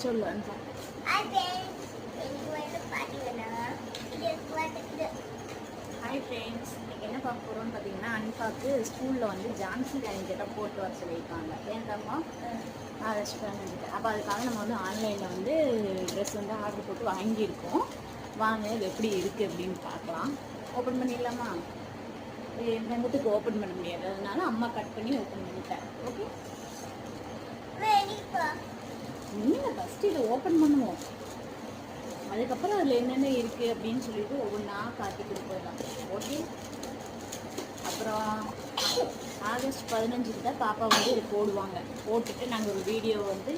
சொல்லு அன்பா. Hi friends, இன்றைக்கி என்ன பார்க்க போகிறோம்னு பார்த்தீங்கன்னா, அன்பாவுக்கு ஸ்கூலில் வந்து ஜான்சி ராணி கிட்ட போட்டு வர சொல்லியிருக்காங்க. ஏன்டாம்மா ஆகஸ்ட் 15. அப்போ அதுக்காக நம்ம வந்து ஆன்லைனில் வந்து ட்ரெஸ் வந்து ஆர்டர் போட்டு வாங்கியிருக்கோம். வாங்க இது எப்படி இருக்குது அப்படின்னு பார்க்கலாம். ஓப்பன் பண்ணிடலாமா? எங்களுக்கு ஓப்பன் பண்ண முடியாது, அதனால அம்மா கட் பண்ணி ஓப்பன் பண்ணிட்டேன். ஓகே, நீங்கள் ஃபஸ்ட்டு இதை ஓப்பன் பண்ணுவோம், அதுக்கப்புறம் அதில் என்னென்ன இருக்குது அப்படின்னு சொல்லிட்டு ஒவ்வொன்றா காட்டி கொடுத்துடலாம். ஓகே, அப்புறம் ஆகஸ்ட் 15 தான் பாப்பா வந்து இது போடுவாங்க. போட்டுட்டு நாங்கள் ஒரு வீடியோ வந்து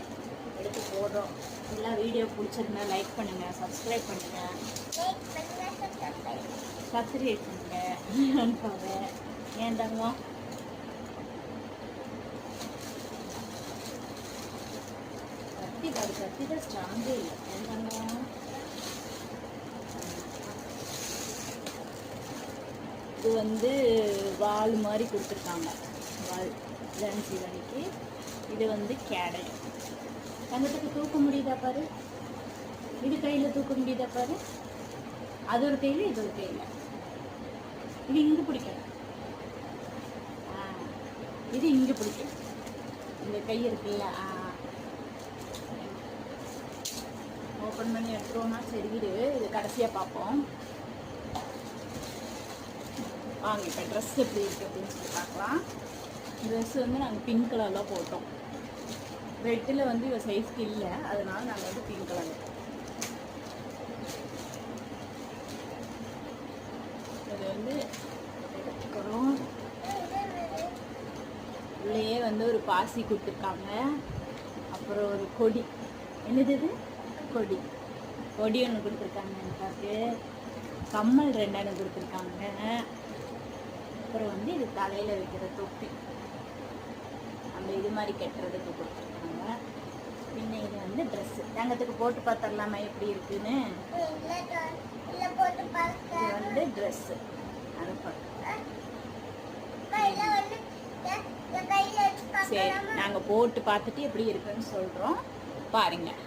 எடுத்து போடுறோம். எல்லா வீடியோ பிடிச்சிருந்தா லைக் பண்ணுங்கள், சப்ஸ்கிரைப் பண்ணுங்கள், சப்ஸ்கிரைப் பண்ணுங்கள் அனுப்பாவை. ஏன் தங்கம் கத்தி தான் ஸ்ட்ராங்கே இல்லை. ஏன் தங்கம் இது வந்து வால் மாதிரி கொடுத்துருக்காங்க. வால் ஜான்சி ராணிக்கு. இது வந்து கேடல். தங்கத்துக்கு தூக்க முடியுதா பாரு, இது கையில் தூக்க முடியுதா பாரு, அது ஒரு கையில் இது ஒரு கையில். இது இங்கே பிடிக்கணும், இது இங்கே பிடிக்கணும். இந்த கை இருக்குல்ல, ஓப்பன் பண்ணி எடுத்துருவோம்னா சரி. இது கடைசியாக பார்ப்போம். வாங்க இப்போ ட்ரெஸ் எப்படி இருக்குது அப்படின்னு சொல்லி பார்க்கலாம். ட்ரெஸ்ஸு வந்து நாங்கள் பிங்க் கலரில் போட்டோம். ரெட்டில் வந்து இவ சைஸ்க்கு இல்லை, அதனால நாங்கள் வந்து பிங்க் கலர். இது வந்து எடுத்துக்கிறோம். உள்ளேயே வந்து ஒரு பாசி கொடுத்துருக்காங்க. அப்புறம் ஒரு கொடி, என்னது இது, கொடி ஒன்று கொடுத்துருக்காங்க. எனக்கு கம்மல் 2 கொடுத்துருக்காங்க. அப்புறம் வந்து இது தலையில் வைக்கிற தொப்பி, அந்த இது மாதிரி கட்டுறதுக்கு கொடுத்துருக்காங்க. பின்ன இது வந்து ட்ரெஸ்ஸு தங்கத்துக்கு போட்டு பார்த்துடலாமா எப்படி இருக்குன்னு. இது வந்து ட்ரெஸ்ஸு அனுப்ப. சரி, நாங்கள் போட்டு பார்த்துட்டு எப்படி இருக்குன்னு சொல்கிறோம், பாருங்கள்.